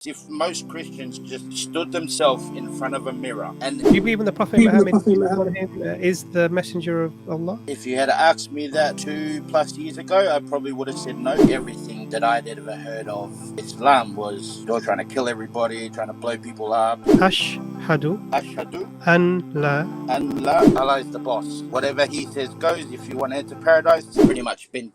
If most Christians just stood themselves in front of a mirror and Do you believe in the Prophet Muhammad is the messenger of Allah? if you had asked me that 2+ years ago, I probably would have said no. Everything that I'd ever heard of Islam was you're trying to kill everybody, trying to blow people up. Ashhadu Ashhadu an la and Allah is the boss. Whatever he says goes. If you want to enter paradise, pretty much been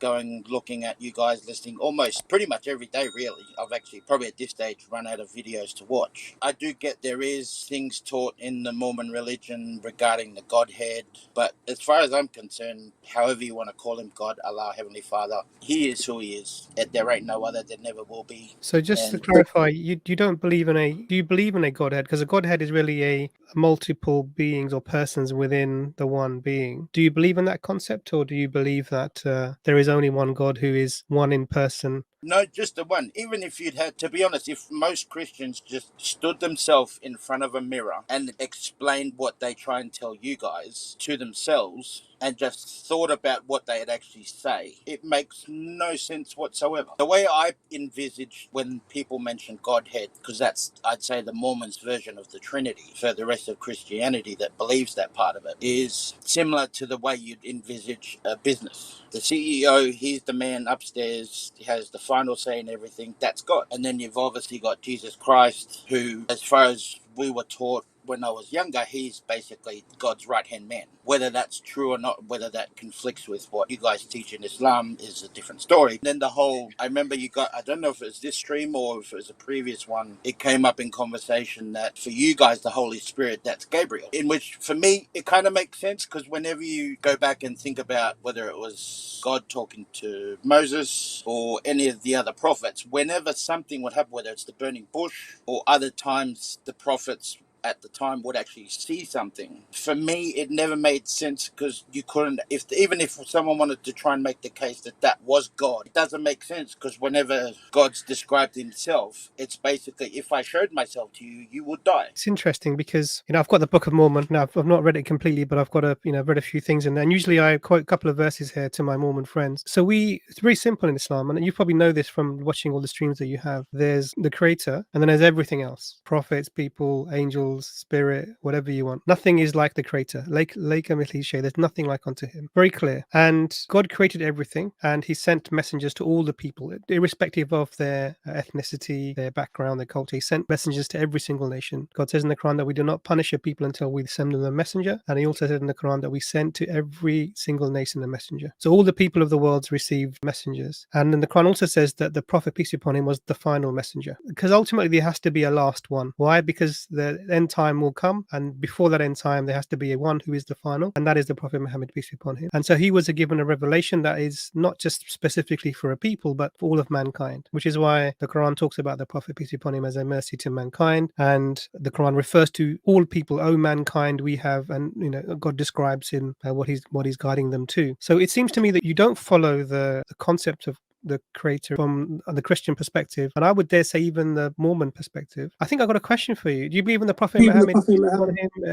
looking at you guys listening almost pretty much every day, really. I've actually probably at this stage run out of videos to watch. I do get there is things taught in the Mormon religion regarding the Godhead, but as far as I'm concerned, however you want to call him, God, Allah, Heavenly Father, he is who he is. There ain't no other, there never will be. So just to clarify, you don't believe in do you believe in a Godhead? Because a Godhead is really a multiple beings or persons within the one being. Do you believe in that concept, or do you believe that there is only one God who is one in person? No, just the one. Even if you'd had, to be honest, if most Christians just stood themselves in front of a mirror and explained what they try and tell you guys to themselves and just thought about what they'd actually say, it makes no sense whatsoever. The way I envisage when people mention Godhead, because that's, I'd say, the Mormons' version of the Trinity for the rest of Christianity that believes that part of it, is similar to the way you'd envisage a business. The CEO, he's the man upstairs, he has the final say in everything. That's God. And then you've obviously got Jesus Christ, who, as far as we were taught when I was younger, he's basically God's right-hand man. Whether that's true or not, whether that conflicts with what you guys teach in Islam is a different story. Then the whole, I remember you got, I don't know if it was this stream or if it was a previous one, it came up in conversation that for you guys, the Holy Spirit, that's Gabriel. In which, for me, it kind of makes sense, because whenever you go back and think about whether it was God talking to Moses or any of the other prophets, whenever something would happen, whether it's the burning bush or other times the prophets at the time would actually see something. For me, it never made sense, because you couldn't, even if someone wanted to try and make the case that that was God, it doesn't make sense, because whenever God's described himself, it's basically, if I showed myself to you, you would die. It's interesting because, I've got the Book of Mormon. Now, I've not read it completely, but I've got read a few things in there. And usually I quote a couple of verses here to my Mormon friends. So it's very simple in Islam. And you probably know this from watching all the streams that you have. There's the creator, and then there's everything else. Prophets, people, angels, spirit, whatever you want. Nothing is like the creator. There's nothing like unto him. Very clear. And God created everything, and he sent messengers to all the people, irrespective of their ethnicity, their background, their culture. He sent messengers to every single nation. God says in the Quran that we do not punish a people until we send them a messenger. And he also said in the Quran that we sent to every single nation a messenger. So all the people of the world received messengers. And then the Quran also says that the Prophet, peace be upon him, was the final messenger. Because ultimately there has to be a last one. Why? Because the end time will come, and before that end time there has to be a one who is the final, and that is the Prophet Muhammad, peace be upon him. And so he was given a revelation that is not just specifically for a people, but for all of mankind, which is why the Quran talks about the Prophet, peace be upon him, as a mercy to mankind. And the Quran refers to all people, oh mankind, we have, and God describes him, what he's guiding them to. So it seems to me that you don't follow the concept of the creator from the Christian perspective, and I would dare say even the Mormon perspective. I think I've got a question for you. Do you believe in the Prophet Muhammad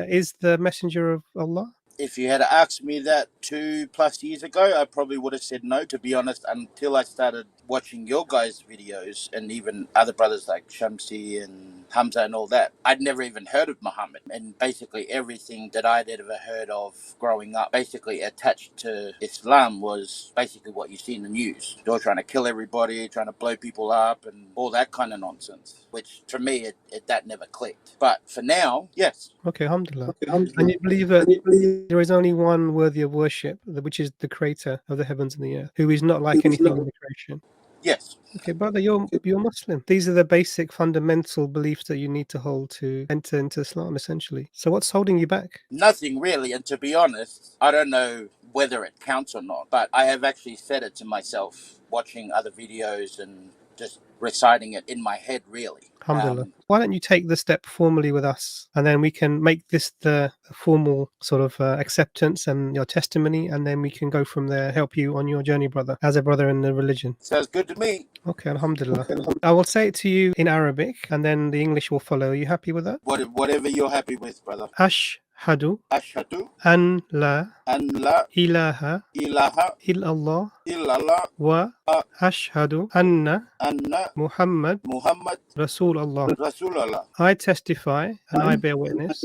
is the messenger of Allah? If you had asked me that 2+ years ago, I probably would have said no, to be honest, until I started watching your guys' videos and even other brothers like Shamsi and Hamza and all that. I'd never even heard of Muhammad, and basically everything that I'd ever heard of growing up, basically attached to Islam, was basically what you see in the news. They're trying to kill everybody, trying to blow people up and all that kind of nonsense, which for me, that never clicked. But for now, yes. Okay, alhamdulillah. And you believe that there is only one worthy of worship, which is the creator of the heavens and the earth, who is not like anything in the creation? Yes. Okay, brother, you're Muslim. These are the basic fundamental beliefs that you need to hold to enter into Islam, essentially. So what's holding you back? Nothing really, and to be honest, I don't know whether it counts or not, but I have actually said it to myself, watching other videos and just reciting it in my head, really. Alhamdulillah. Why don't you take the step formally with us, and then we can make this the formal sort of acceptance and your testimony, and then we can go from there, help you on your journey, brother, as a brother in the religion. Sounds good to me. Okay, alhamdulillah. I will say it to you in Arabic, and then the English will follow. Are you happy with that? Whatever you're happy with, brother. Ashhadu Ashhadu an la an la ilaha ilaha illallah illallah wa ashhadu anna anna Muhammad Muhammad Rasulullah. Rasulullah. I testify and I bear witness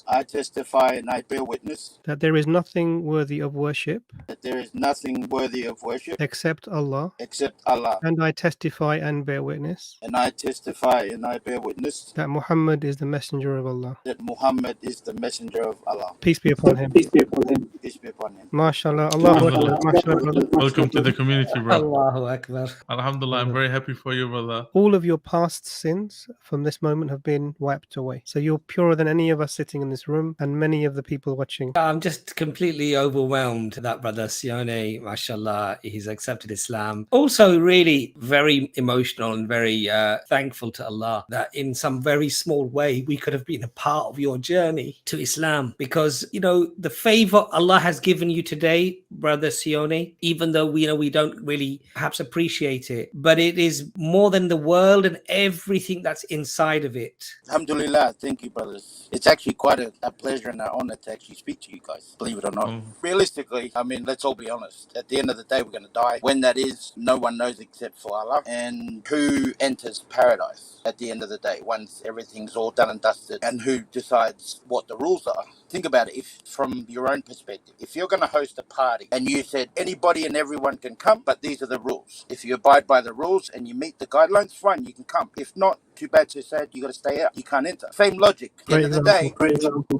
I testify and I bear witness that there is nothing worthy of worship that there is nothing worthy of worship except Allah, except Allah. and I testify and bear witness And I testify and I bear witness that Muhammad is the messenger of Allah. that Muhammad is the messenger of Allah. Peace be upon him. Peace be upon him. MashaAllah. Allahu Akbar. MashaAllah, brother. Welcome to the community, bro. Allahu Akbar. Alhamdulillah, I'm very happy for you, brother. All of your past sins from this moment have been wiped away. So you're purer than any of us sitting in this room and many of the people watching. I'm just completely overwhelmed that brother Sione, mashallah, he's accepted Islam. Also really very emotional and very thankful to Allah that in some very small way we could have been a part of your journey to Islam, because you know the favor Allah has given you today, brother Sione, even though we don't really perhaps appreciate it, but it is more than the world and everything that's inside of it. Alhamdulillah, thank you, brothers. It's actually quite a pleasure and an honor to actually speak to you guys, believe it or not. Realistically, I mean, let's all be honest. At the end of the day, we're going to die. When that is, no one knows except for Allah. And who enters paradise at the end of the day, once everything's all done and dusted, and who decides what the rules are? Think about it, if from your own perspective, if you're going to host a party and you said anybody and everyone can come, but these are the rules. If you abide by the rules and you meet the guidelines, fine, you can come. If not, too bad, too sad, you got to stay out. You can't enter. Same logic. At the end of the day,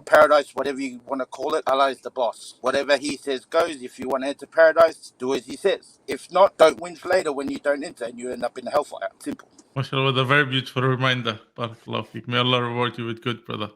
paradise, whatever you want to call it, Allah is the boss. Whatever He says goes. If you want to enter paradise, do as He says. If not, don't whinge later when you don't enter and you end up in the hellfire. Simple. MashaAllah, a very beautiful reminder. Barakallahu feek. May Allah reward you with good, brother.